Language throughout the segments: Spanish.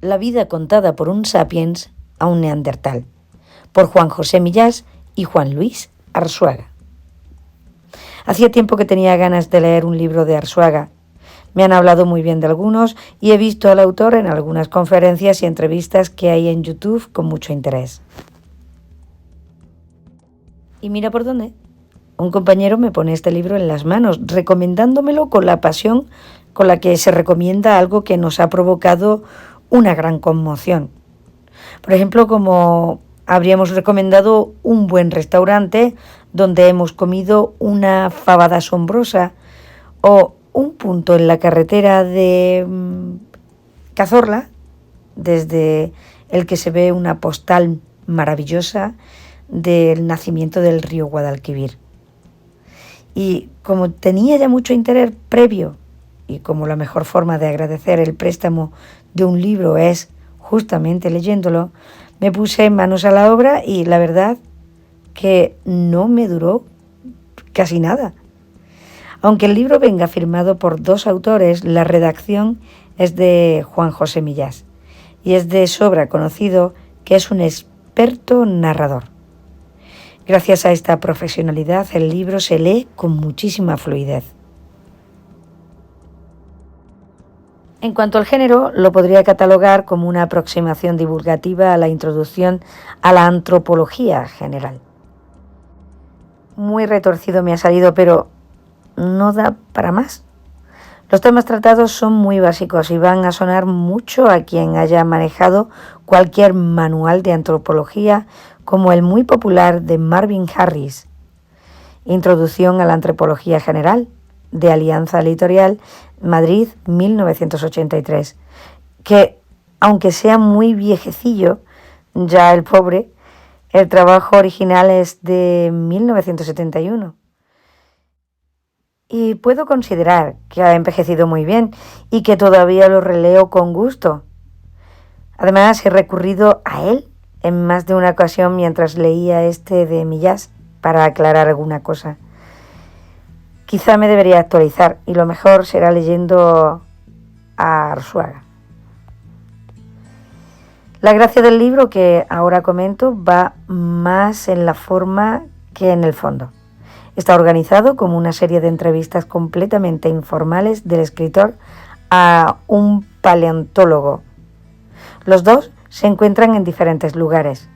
La vida contada por un sapiens a un neandertal, por Juan José Millás y Juan Luis Arzuaga. Hacía tiempo que tenía ganas de leer un libro de Arzuaga. Me han hablado muy bien de algunos y he visto al autor en algunas conferencias y entrevistas que hay en YouTube con mucho interés. Y mira por dónde. Un compañero me pone este libro en las manos, recomendándomelo con la pasión con la que se recomienda algo que nos ha provocado una gran conmoción. Por ejemplo, como habríamos recomendado un buen restaurante donde hemos comido una fabada asombrosa, o un punto en la carretera de Cazorla, desde el que se ve una postal maravillosa del nacimiento del río Guadalquivir. Y como tenía ya mucho interés previo, y como la mejor forma de agradecer el préstamo de un libro es justamente leyéndolo, me puse manos a la obra y la verdad que no me duró casi nada. Aunque el libro venga firmado por dos autores, la redacción es de Juan José Millás y es de sobra conocido que es un experto narrador. Gracias a esta profesionalidad, el libro se lee con muchísima fluidez. En cuanto al género, lo podría catalogar como una aproximación divulgativa a la introducción a la antropología general. Muy retorcido me ha salido, pero no da para más. Los temas tratados son muy básicos y van a sonar mucho a quien haya manejado cualquier manual de antropología, como el muy popular de Marvin Harris, Introducción a la Antropología General, de Alianza Editorial, Madrid, 1983, que, aunque sea muy viejecillo, ya el pobre, el trabajo original es de 1971. Y puedo considerar que ha envejecido muy bien y que todavía lo releo con gusto. Además, he recurrido a él en más de una ocasión mientras leía este de Millás para aclarar alguna cosa. Quizá me debería actualizar y lo mejor será leyendo a Arzuaga. La gracia del libro que ahora comento va más en la forma que en el fondo. Está organizado como una serie de entrevistas completamente informales del escritor a un paleontólogo. Los dos se encuentran en diferentes lugares,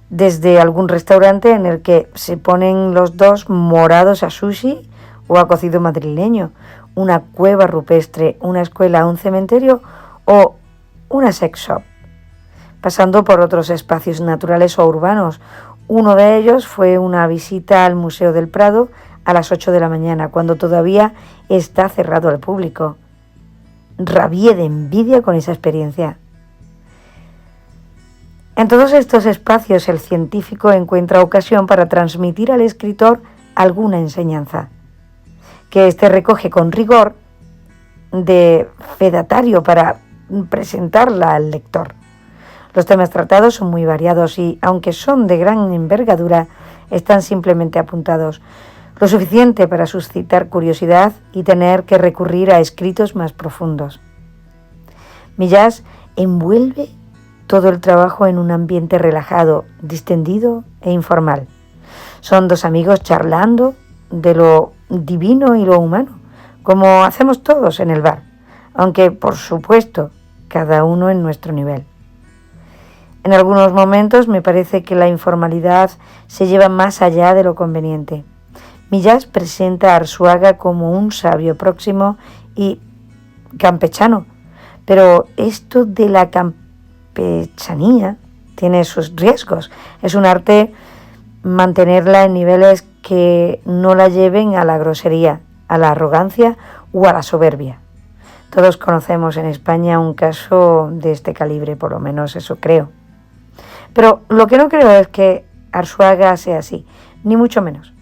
desde algún restaurante en el que se ponen los dos morados a sushi o a cocido madrileño, una cueva rupestre, una escuela, un cementerio o una sex shop, pasando por otros espacios naturales o urbanos. Uno de ellos fue una visita al Museo del Prado a las 8 de la mañana, cuando todavía está cerrado al público. Rabié de envidia con esa experiencia. En todos estos espacios el científico encuentra ocasión para transmitir al escritor alguna enseñanza, que éste recoge con rigor de fedatario para presentarla al lector. Los temas tratados son muy variados y, aunque son de gran envergadura, están simplemente apuntados, lo suficiente para suscitar curiosidad y tener que recurrir a escritos más profundos. Millás envuelve todo el trabajo en un ambiente relajado, distendido e informal. Son dos amigos charlando de lo divino y lo humano, como hacemos todos en el bar, aunque, por supuesto, cada uno en nuestro nivel. En algunos momentos me parece que la informalidad se lleva más allá de lo conveniente. Millás presenta a Arzuaga como un sabio próximo y campechano, pero esto de la campechanía tiene sus riesgos. Es un arte mantenerla en niveles que no la lleven a la grosería, a la arrogancia o a la soberbia. Todos conocemos en España un caso de este calibre, por lo menos eso creo. Pero lo que no creo es que Arzuaga sea así, ni mucho menos.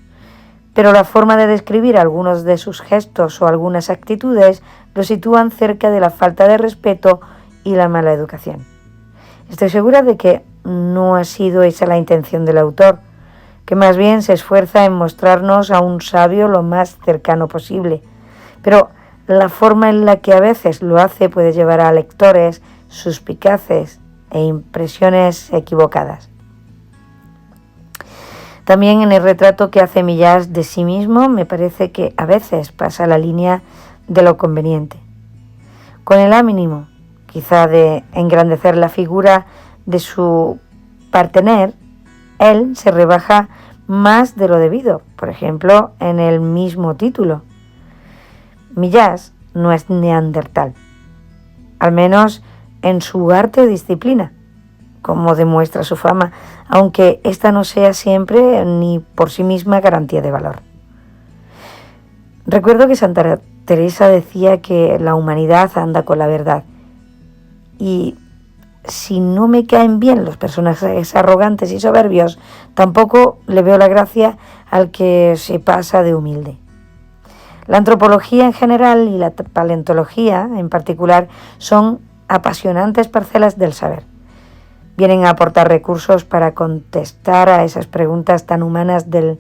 Pero la forma de describir algunos de sus gestos o algunas actitudes lo sitúan cerca de la falta de respeto y la mala educación. Estoy segura de que no ha sido esa la intención del autor, que más bien se esfuerza en mostrarnos a un sabio lo más cercano posible. Pero la forma en la que a veces lo hace puede llevar a lectores, suspicaces e impresiones equivocadas. También en el retrato que hace Millás de sí mismo me parece que a veces pasa la línea de lo conveniente, con el ánimo quizá de engrandecer la figura de su partener. Él se rebaja más de lo debido, por ejemplo, en el mismo título. Millás no es neandertal, al menos en su arte o disciplina, como demuestra su fama, aunque esta no sea siempre ni por sí misma garantía de valor. Recuerdo que Santa Teresa decía que la humanidad anda con la verdad, y si no me caen bien los personajes arrogantes y soberbios, tampoco le veo la gracia al que se pasa de humilde. La antropología en general y la paleontología en particular son apasionantes parcelas del saber. Vienen a aportar recursos para contestar a esas preguntas tan humanas del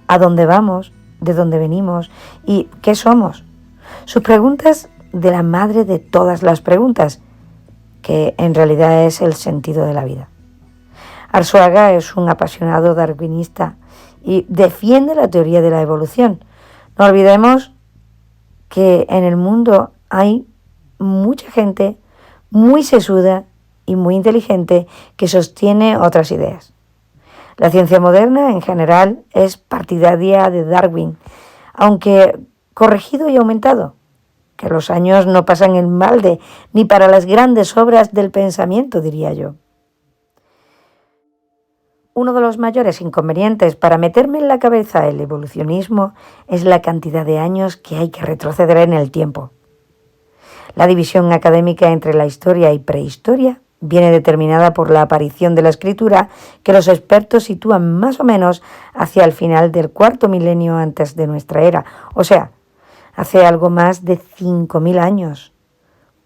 ¿a dónde vamos?, ¿de dónde venimos? ¿Y qué somos? Sus preguntas de la madre de todas las preguntas, que en realidad es el sentido de la vida. Arzuaga es un apasionado darwinista y defiende la teoría de la evolución. No olvidemos que en el mundo hay mucha gente muy sesuda y muy inteligente que sostiene otras ideas. La ciencia moderna en general es partidaria de Darwin, aunque corregido y aumentado. Que los años no pasan en balde, ni para las grandes obras del pensamiento, diría yo. Uno de los mayores inconvenientes para meterme en la cabeza el evolucionismo es la cantidad de años que hay que retroceder en el tiempo. La división académica entre la historia y prehistoria viene determinada por la aparición de la escritura, que los expertos sitúan más o menos hacia el final del cuarto milenio antes de nuestra era, o sea, hace algo más de 5.000 años.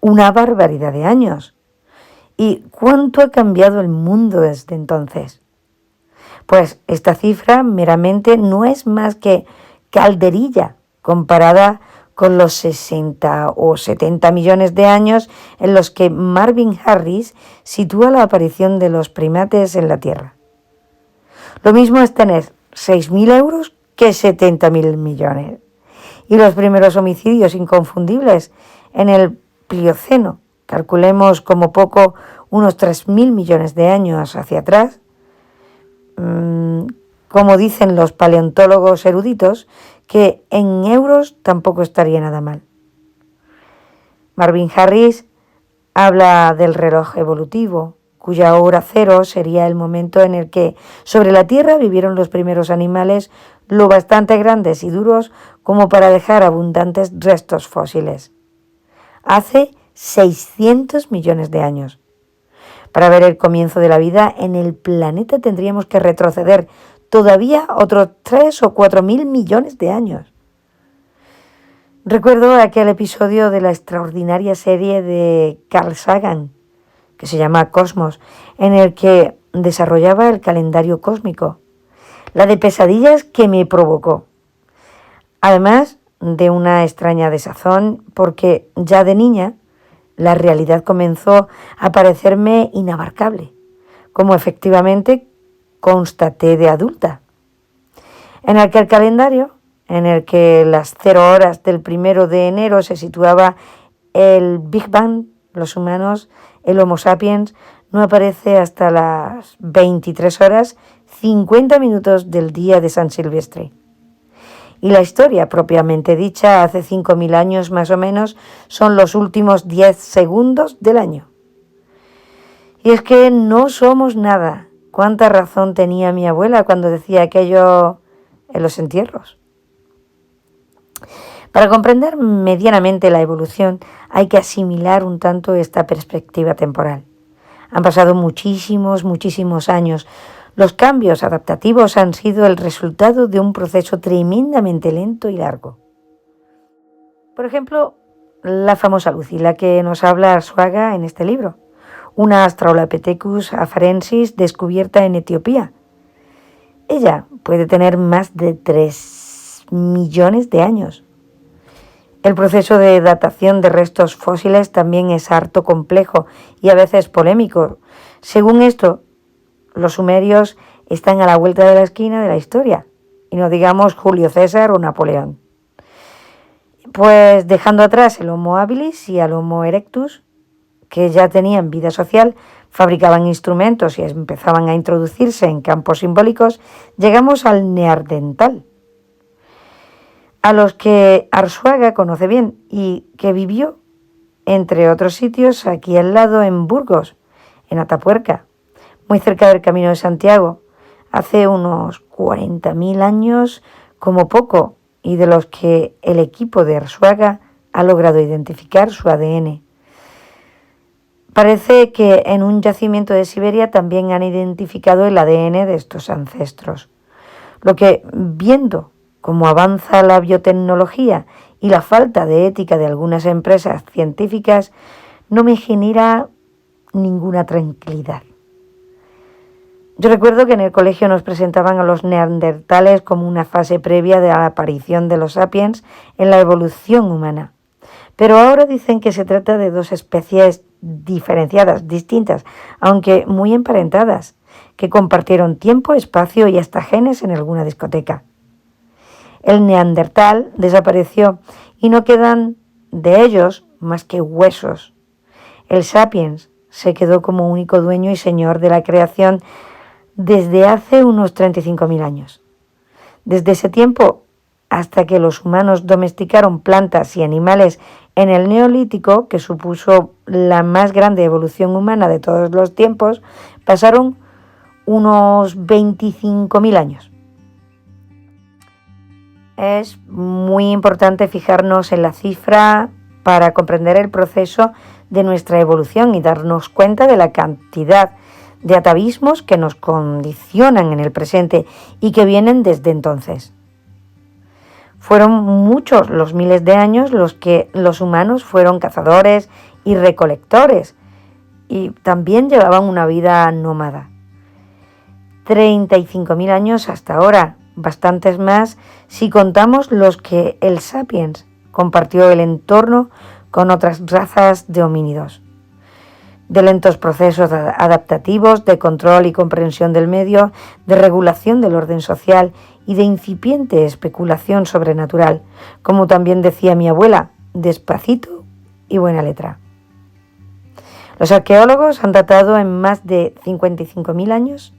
Una barbaridad de años. ¿Y cuánto ha cambiado el mundo desde entonces? Pues esta cifra meramente no es más que calderilla comparada con los 60 o 70 millones de años en los que Marvin Harris sitúa la aparición de los primates en la Tierra. Lo mismo es tener 6.000 euros que 70.000 millones. Y los primeros homicidios inconfundibles en el Plioceno, calculemos como poco unos 3.000 millones de años hacia atrás, como dicen los paleontólogos eruditos, que en euros tampoco estaría nada mal. Marvin Harris habla del reloj evolutivo, cuya hora cero sería el momento en el que sobre la Tierra vivieron los primeros animales lo bastante grandes y duros como para dejar abundantes restos fósiles. Hace 600 millones de años. Para ver el comienzo de la vida en el planeta tendríamos que retroceder todavía otros 3 o 4.000 millones de años. Recuerdo aquel episodio de la extraordinaria serie de Carl Sagan, que se llama Cosmos, en el que desarrollaba el calendario cósmico. La de pesadillas que me provocó. Además de una extraña desazón, porque ya de niña la realidad comenzó a parecerme inabarcable, como efectivamente constaté de adulta. En aquel calendario, en el que las 0 horas del 1 de enero se situaba el Big Bang, los humanos, el Homo sapiens, no aparece hasta las 23 horas 50 minutos del día de San Silvestre. Y la historia propiamente dicha, hace 5.000 años más o menos, son los últimos 10 segundos del año. Y es que no somos nada. Cuánta razón tenía mi abuela cuando decía aquello en los entierros. Para comprender medianamente la evolución hay que asimilar un tanto esta perspectiva temporal. Han pasado muchísimos años. Los cambios adaptativos han sido el resultado de un proceso tremendamente lento y largo. Por ejemplo, la famosa Lucy, la que nos habla Arzuaga en este libro, una Australopithecus afarensis descubierta en Etiopía. Ella puede tener más de 3 millones de años. El proceso de datación de restos fósiles también es harto complejo y a veces polémico. Según esto, los sumerios están a la vuelta de la esquina de la historia, y no digamos Julio César o Napoleón. Pues dejando atrás el Homo habilis y al Homo erectus, que ya tenían vida social, fabricaban instrumentos y empezaban a introducirse en campos simbólicos, llegamos al neandertal, a los que Arzuaga conoce bien y que vivió, entre otros sitios, aquí al lado en Burgos, en Atapuerca, muy cerca del Camino de Santiago, hace unos 40.000 años como poco, y de los que el equipo de Arzuaga ha logrado identificar su ADN. Parece que en un yacimiento de Siberia también han identificado el ADN de estos ancestros, lo que, viendo cómo avanza la biotecnología y la falta de ética de algunas empresas científicas, no me genera ninguna tranquilidad. Yo recuerdo que en el colegio nos presentaban a los neandertales como una fase previa de la aparición de los sapiens en la evolución humana. Pero ahora dicen que se trata de dos especies diferenciadas, distintas, aunque muy emparentadas, que compartieron tiempo, espacio y hasta genes en alguna discoteca. El neandertal desapareció y no quedan de ellos más que huesos. El sapiens se quedó como único dueño y señor de la creación desde hace unos 35.000 años. Desde ese tiempo hasta que los humanos domesticaron plantas y animales en el Neolítico, que supuso la más grande evolución humana de todos los tiempos, pasaron unos 25.000 años. Es muy importante fijarnos en la cifra para comprender el proceso de nuestra evolución y darnos cuenta de la cantidad de atavismos que nos condicionan en el presente y que vienen desde entonces. Fueron muchos los miles de años los que los humanos fueron cazadores y recolectores y también llevaban una vida nómada. 35.000 años hasta ahora, bastantes más si contamos los que el sapiens compartió el entorno con otras razas de homínidos. De lentos procesos adaptativos, de control y comprensión del medio, de regulación del orden social y de incipiente especulación sobrenatural, como también decía mi abuela, despacito y buena letra. Los arqueólogos han datado en más de 55.000 años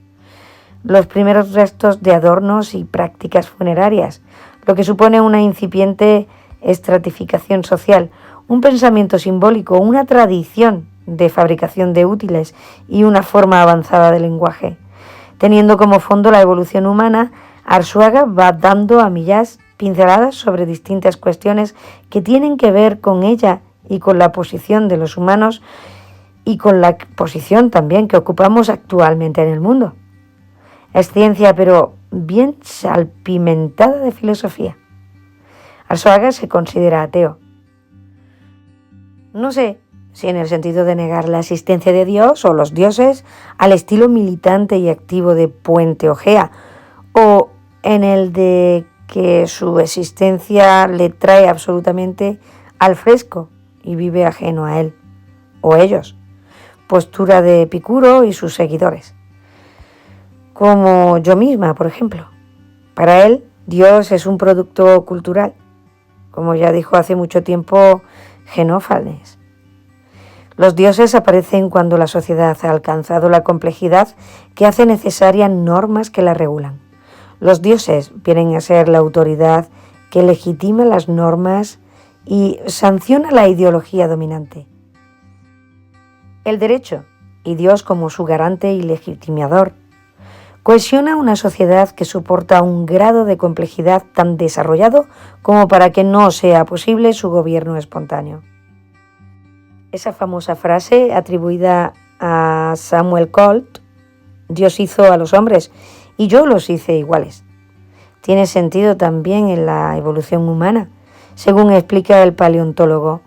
los primeros restos de adornos y prácticas funerarias, lo que supone una incipiente estratificación social, un pensamiento simbólico, una tradición de fabricación de útiles y una forma avanzada de lenguaje. Teniendo como fondo la evolución humana, Arzuaga va dando a millas pinceladas sobre distintas cuestiones que tienen que ver con ella y con la posición de los humanos y con la posición también que ocupamos actualmente en el mundo. Es ciencia, pero bien salpimentada de filosofía. Arzuaga se considera ateo. No sé si en el sentido de negar la existencia de Dios o los dioses al estilo militante y activo de Puente Ojea, o en el de que su existencia le trae absolutamente al fresco y vive ajeno a él, o ellos, postura de Epicuro y sus seguidores. Como yo misma, por ejemplo. Para él, Dios es un producto cultural, como ya dijo hace mucho tiempo Genófanes. Los dioses aparecen cuando la sociedad ha alcanzado la complejidad que hace necesarias normas que la regulan. Los dioses vienen a ser la autoridad que legitima las normas y sanciona la ideología dominante. El derecho, y Dios como su garante y legitimador, cohesiona una sociedad que soporta un grado de complejidad tan desarrollado como para que no sea posible su gobierno espontáneo. Esa famosa frase atribuida a Samuel Colt, Dios hizo a los hombres y yo los hice iguales, tiene sentido también en la evolución humana, según explica el paleontólogo.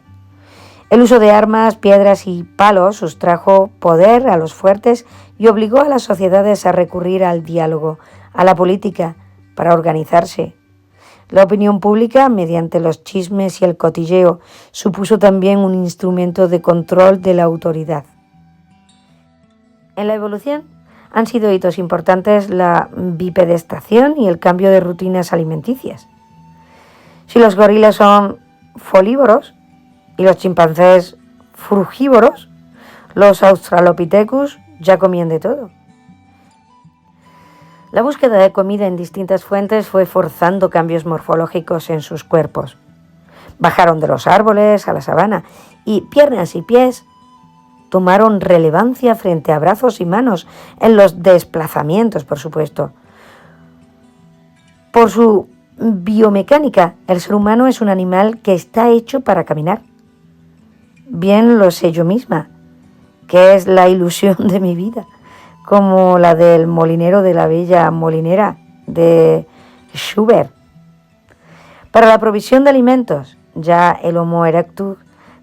El uso de armas, piedras y palos sustrajo poder a los fuertes y obligó a las sociedades a recurrir al diálogo, a la política, para organizarse. La opinión pública, mediante los chismes y el cotilleo, supuso también un instrumento de control de la autoridad. En la evolución han sido hitos importantes la bipedestación y el cambio de rutinas alimenticias. Si los gorilas son folívoros y los chimpancés frugívoros, los Australopithecus ya comían de todo. La búsqueda de comida en distintas fuentes fue forzando cambios morfológicos en sus cuerpos. Bajaron de los árboles a la sabana y piernas y pies tomaron relevancia frente a brazos y manos en los desplazamientos, por supuesto. Por su biomecánica, el ser humano es un animal que está hecho para caminar. Bien lo sé yo misma, que es la ilusión de mi vida, como la del molinero de la bella molinera de Schubert. Para la provisión de alimentos, ya el Homo erectus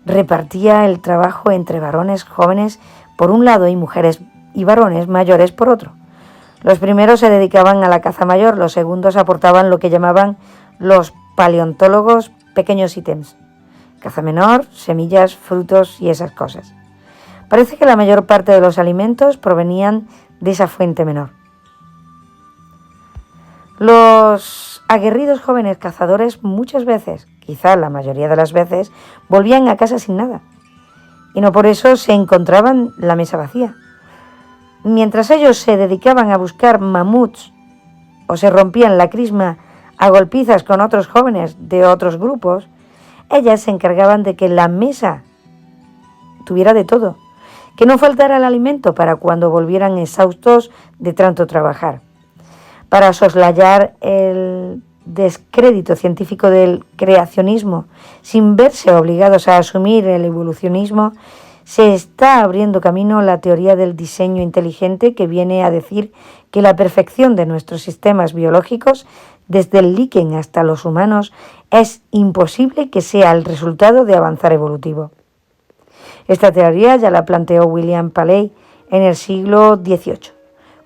repartía el trabajo entre varones jóvenes por un lado y mujeres y varones mayores por otro. Los primeros se dedicaban a la caza mayor, los segundos aportaban lo que llamaban los paleontólogos pequeños ítems: caza menor, semillas, frutos y esas cosas. Parece que la mayor parte de los alimentos provenían de esa fuente menor. Los aguerridos jóvenes cazadores muchas veces, quizá la mayoría de las veces, volvían a casa sin nada, y no por eso se encontraban la mesa vacía. Mientras ellos se dedicaban a buscar mamuts o se rompían la crisma a golpizas con otros jóvenes de otros grupos, ellas se encargaban de que la mesa tuviera de todo, que no faltara el alimento para cuando volvieran exhaustos de tanto trabajar. Para soslayar el descrédito científico del creacionismo, sin verse obligados a asumir el evolucionismo, se está abriendo camino la teoría del diseño inteligente, que viene a decir que la perfección de nuestros sistemas biológicos, desde el líquen hasta los humanos, es imposible que sea el resultado de avanzar evolutivo. Esta teoría ya la planteó William Paley en el siglo XVIII,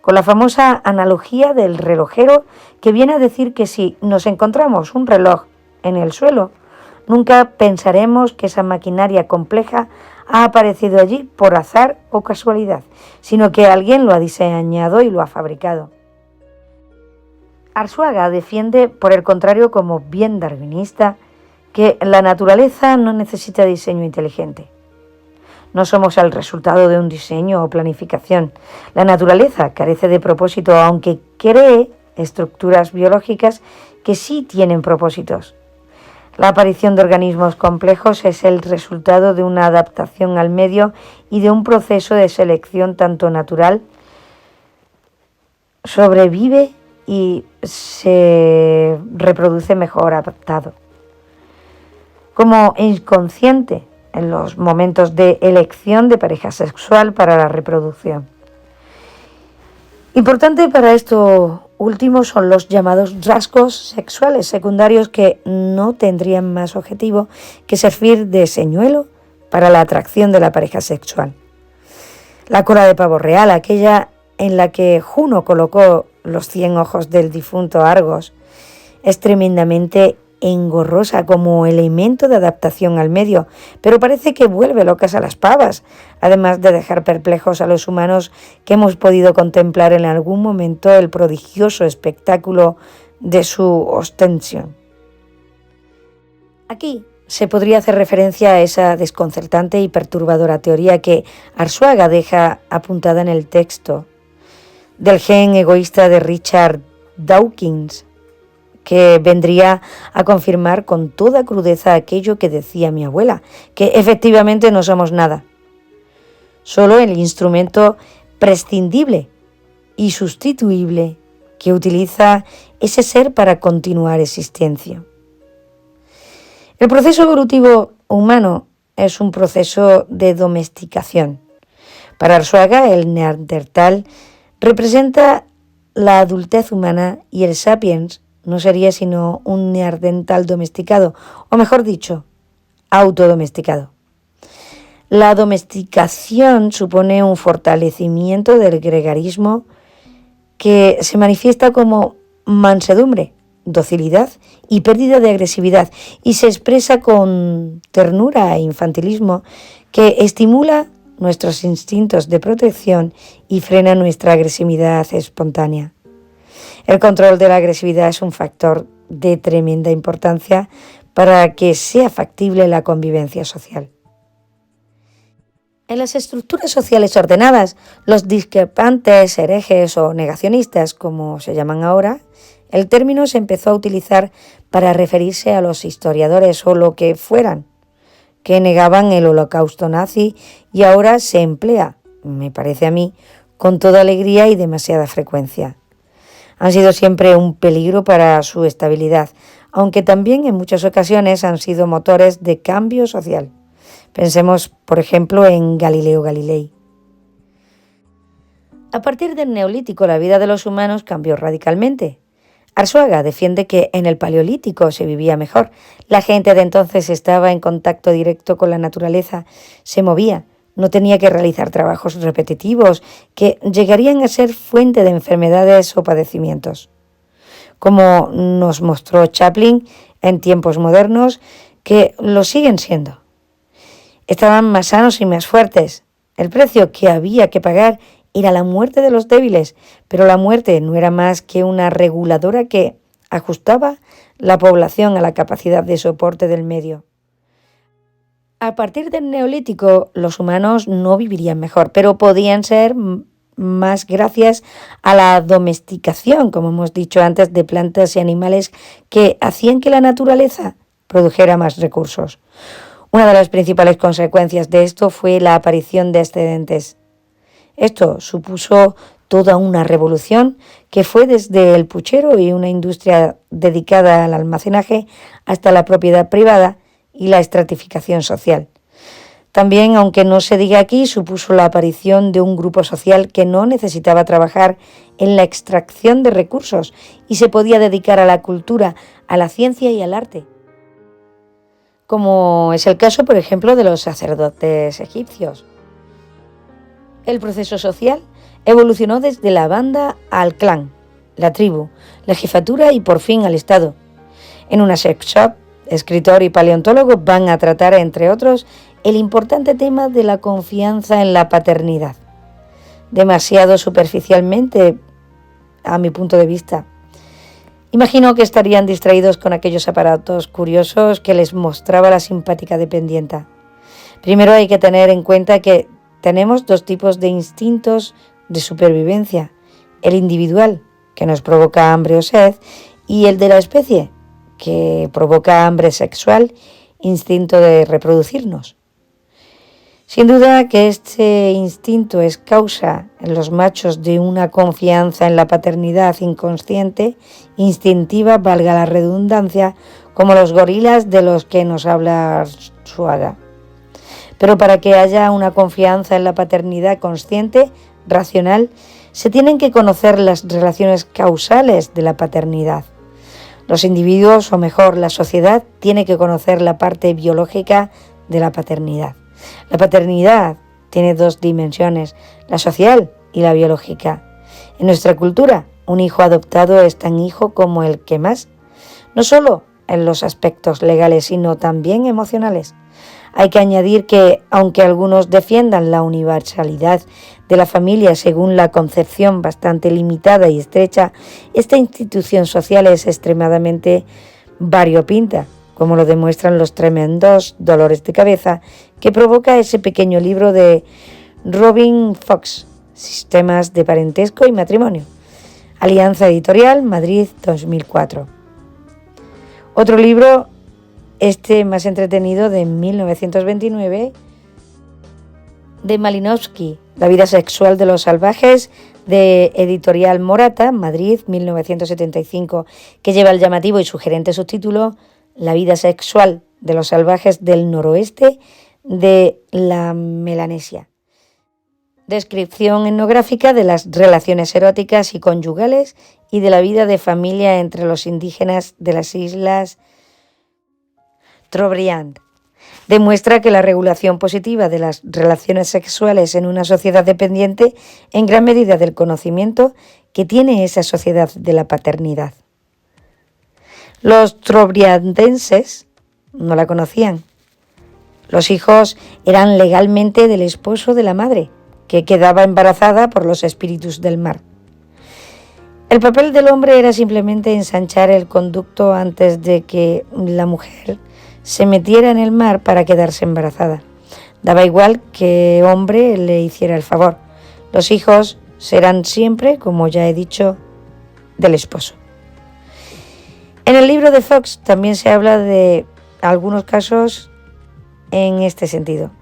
con la famosa analogía del relojero, que viene a decir que si nos encontramos un reloj en el suelo, nunca pensaremos que esa maquinaria compleja ha aparecido allí por azar o casualidad, sino que alguien lo ha diseñado y lo ha fabricado. Arzuaga defiende, por el contrario, como bien darwinista, que la naturaleza no necesita diseño inteligente. No somos el resultado de un diseño o planificación. La naturaleza carece de propósito, aunque cree estructuras biológicas que sí tienen propósitos. La aparición de organismos complejos es el resultado de una adaptación al medio y de un proceso de selección tanto natural. Sobrevive y se reproduce mejor adaptado, como inconsciente en los momentos de elección de pareja sexual para la reproducción. Importante para esto último son los llamados rasgos sexuales secundarios, que no tendrían más objetivo que servir de señuelo para la atracción de la pareja sexual. La cola de pavo real, aquella en la que Juno colocó los 100 ojos del difunto Argos, es tremendamente engorrosa como elemento de adaptación al medio, pero parece que vuelve locas a las pavas, además de dejar perplejos a los humanos que hemos podido contemplar en algún momento el prodigioso espectáculo de su ostensión. Aquí se podría hacer referencia a esa desconcertante y perturbadora teoría que Arzuaga deja apuntada en el texto del gen egoísta de Richard Dawkins, que vendría a confirmar con toda crudeza aquello que decía mi abuela, que efectivamente no somos nada, solo el instrumento prescindible y sustituible que utiliza ese ser para continuar existencia. El proceso evolutivo humano es un proceso de domesticación. Para Arzuaga, el neandertal representa la adultez humana y el sapiens no sería sino un neandertal domesticado, o mejor dicho, autodomesticado. La domesticación supone un fortalecimiento del gregarismo que se manifiesta como mansedumbre, docilidad y pérdida de agresividad, y se expresa con ternura e infantilismo que estimula nuestros instintos de protección y frena nuestra agresividad espontánea. El control de la agresividad es un factor de tremenda importancia para que sea factible la convivencia social. En las estructuras sociales ordenadas, los discrepantes, herejes o negacionistas, como se llaman ahora, el término se empezó a utilizar para referirse a los historiadores o lo que fueran, que negaban el holocausto nazi, y ahora se emplea, me parece a mí, con toda alegría y demasiada frecuencia. Han sido siempre un peligro para su estabilidad, aunque también en muchas ocasiones han sido motores de cambio social. Pensemos, por ejemplo, en Galileo Galilei. A partir del Neolítico, la vida de los humanos cambió radicalmente. Arzuaga defiende que en el Paleolítico se vivía mejor. La gente de entonces estaba en contacto directo con la naturaleza, se movía, no tenía que realizar trabajos repetitivos que llegarían a ser fuente de enfermedades o padecimientos. Como nos mostró Chaplin en tiempos modernos, que lo siguen siendo. Estaban más sanos y más fuertes. El precio que había que pagar era la muerte de los débiles, pero la muerte no era más que una reguladora que ajustaba la población a la capacidad de soporte del medio. A partir del Neolítico, los humanos no vivirían mejor, pero podían ser más gracias a la domesticación, como hemos dicho antes, de plantas y animales que hacían que la naturaleza produjera más recursos. Una de las principales consecuencias de esto fue la aparición de excedentes. Esto supuso toda una revolución que fue desde el puchero y una industria dedicada al almacenaje hasta la propiedad privada y la estratificación social. También, aunque no se diga aquí, supuso la aparición de un grupo social que no necesitaba trabajar en la extracción de recursos y se podía dedicar a la cultura, a la ciencia y al arte. Como es el caso, por ejemplo, de los sacerdotes egipcios. El proceso social evolucionó desde la banda al clan, la tribu, la jefatura y por fin al Estado. En una sex shop, escritor y paleontólogo van a tratar, entre otros, el importante tema de la confianza en la paternidad. Demasiado superficialmente, a mi punto de vista. Imagino que estarían distraídos con aquellos aparatos curiosos que les mostraba la simpática dependienta. Primero hay que tener en cuenta que tenemos dos tipos de instintos de supervivencia: el individual, que nos provoca hambre o sed, y el de la especie, que provoca hambre sexual, instinto de reproducirnos. Sin duda que este instinto es causa en los machos de una confianza en la paternidad inconsciente, instintiva, valga la redundancia, como los gorilas de los que nos habla Arzuaga. Pero para que haya una confianza en la paternidad consciente, racional, se tienen que conocer las relaciones causales de la paternidad. Los individuos, o mejor, la sociedad, tiene que conocer la parte biológica de la paternidad. La paternidad tiene dos dimensiones, la social y la biológica. En nuestra cultura, un hijo adoptado es tan hijo como el que más, no solo en los aspectos legales, sino también emocionales. Hay que añadir que, aunque algunos defiendan la universalidad de la familia según la concepción bastante limitada y estrecha, esta institución social es extremadamente variopinta, como lo demuestran los tremendos dolores de cabeza que provoca ese pequeño libro de Robin Fox, Sistemas de Parentesco y Matrimonio, Alianza Editorial, Madrid, 2004. Otro libro, más entretenido, de 1929, de Malinowski, La vida sexual de los salvajes, de Editorial Morata, Madrid, 1975, que lleva el llamativo y sugerente subtítulo La vida sexual de los salvajes del noroeste de la Melanesia. Descripción etnográfica de las relaciones eróticas y conyugales y de la vida de familia entre los indígenas de las islas Trobriand. Demuestra que la regulación positiva de las relaciones sexuales en una sociedad dependiente en gran medida del conocimiento que tiene esa sociedad de la paternidad. Los trobriandenses no la conocían. Los hijos eran legalmente del esposo de la madre, que quedaba embarazada por los espíritus del mar. El papel del hombre era simplemente ensanchar el conducto antes de que la mujer se metiera en el mar para quedarse embarazada. Daba igual que hombre le hiciera el favor. Los hijos serán siempre, como ya he dicho, del esposo. En el libro de Fox también se habla de algunos casos en este sentido.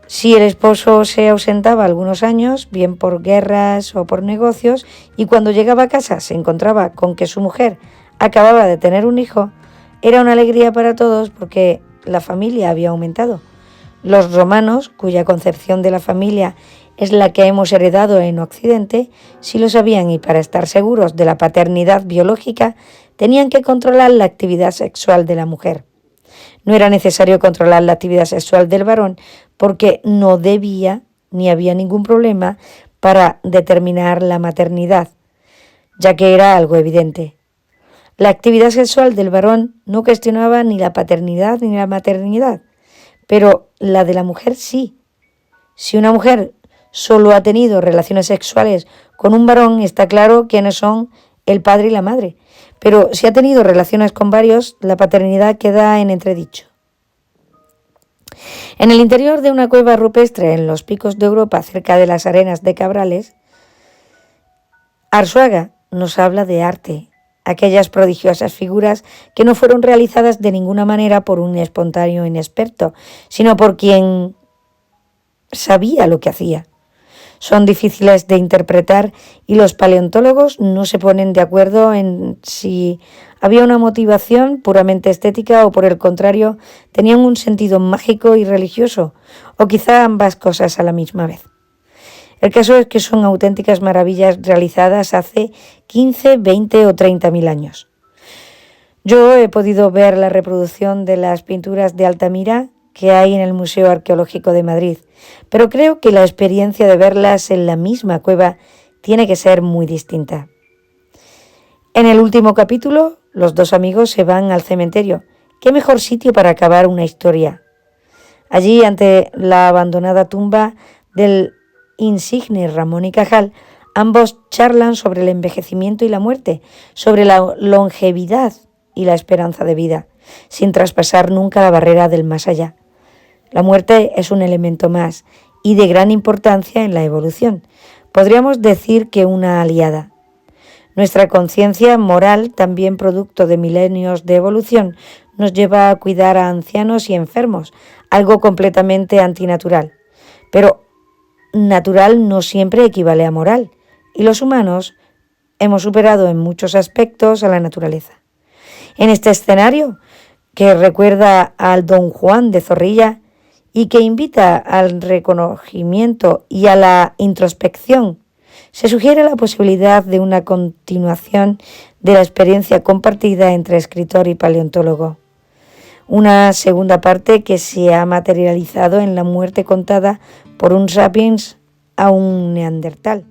Si el esposo se ausentaba algunos años, bien por guerras o por negocios, y cuando llegaba a casa se encontraba con que su mujer acababa de tener un hijo, era una alegría para todos porque la familia había aumentado. Los romanos, cuya concepción de la familia es la que hemos heredado en Occidente, sí lo sabían y para estar seguros de la paternidad biológica tenían que controlar la actividad sexual de la mujer. No era necesario controlar la actividad sexual del varón porque no debía ni había ningún problema para determinar la maternidad, ya que era algo evidente. La actividad sexual del varón no cuestionaba ni la paternidad ni la maternidad, pero la de la mujer sí. Si una mujer solo ha tenido relaciones sexuales con un varón, está claro quiénes son el padre y la madre. Pero si ha tenido relaciones con varios, la paternidad queda en entredicho. En el interior de una cueva rupestre en los picos de Europa, cerca de las arenas de Cabrales, Arzuaga nos habla de arte, aquellas prodigiosas figuras que no fueron realizadas de ninguna manera por un espontáneo inexperto, sino por quien sabía lo que hacía. Son difíciles de interpretar y los paleontólogos no se ponen de acuerdo en si había una motivación puramente estética o por el contrario tenían un sentido mágico y religioso, o quizá ambas cosas a la misma vez. El caso es que son auténticas maravillas realizadas hace 15, 20 o 30.000 años. Yo he podido ver la reproducción de las pinturas de Altamira que hay en el Museo Arqueológico de Madrid, pero creo que la experiencia de verlas en la misma cueva tiene que ser muy distinta. En el último capítulo, los dos amigos se van al cementerio. ¿Qué mejor sitio para acabar una historia? Allí, ante la abandonada tumba del insigne Ramón y Cajal, ambos charlan sobre el envejecimiento y la muerte, sobre la longevidad y la esperanza de vida, sin traspasar nunca la barrera del más allá. La muerte es un elemento más y de gran importancia en la evolución. Podríamos decir que una aliada. Nuestra conciencia moral, también producto de milenios de evolución, nos lleva a cuidar a ancianos y enfermos, algo completamente antinatural. Pero natural no siempre equivale a moral, y los humanos hemos superado en muchos aspectos a la naturaleza. En este escenario, que recuerda al Don Juan de Zorrilla, y que invita al reconocimiento y a la introspección, se sugiere la posibilidad de una continuación de la experiencia compartida entre escritor y paleontólogo. Una segunda parte que se ha materializado en la muerte contada por un sapiens a un neandertal.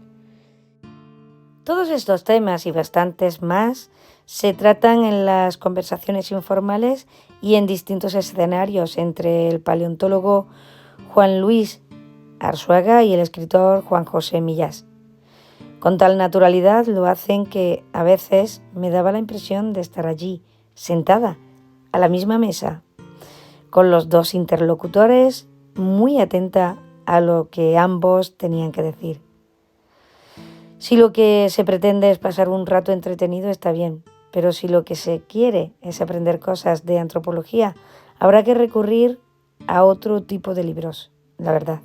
Todos estos temas y bastantes más se tratan en las conversaciones informales y en distintos escenarios entre el paleontólogo Juan Luis Arzuaga y el escritor Juan José Millás. Con tal naturalidad lo hacen que a veces me daba la impresión de estar allí, sentada, a la misma mesa, con los dos interlocutores, muy atenta a lo que ambos tenían que decir. Si lo que se pretende es pasar un rato entretenido, está bien, pero si lo que se quiere es aprender cosas de antropología, habrá que recurrir a otro tipo de libros, la verdad.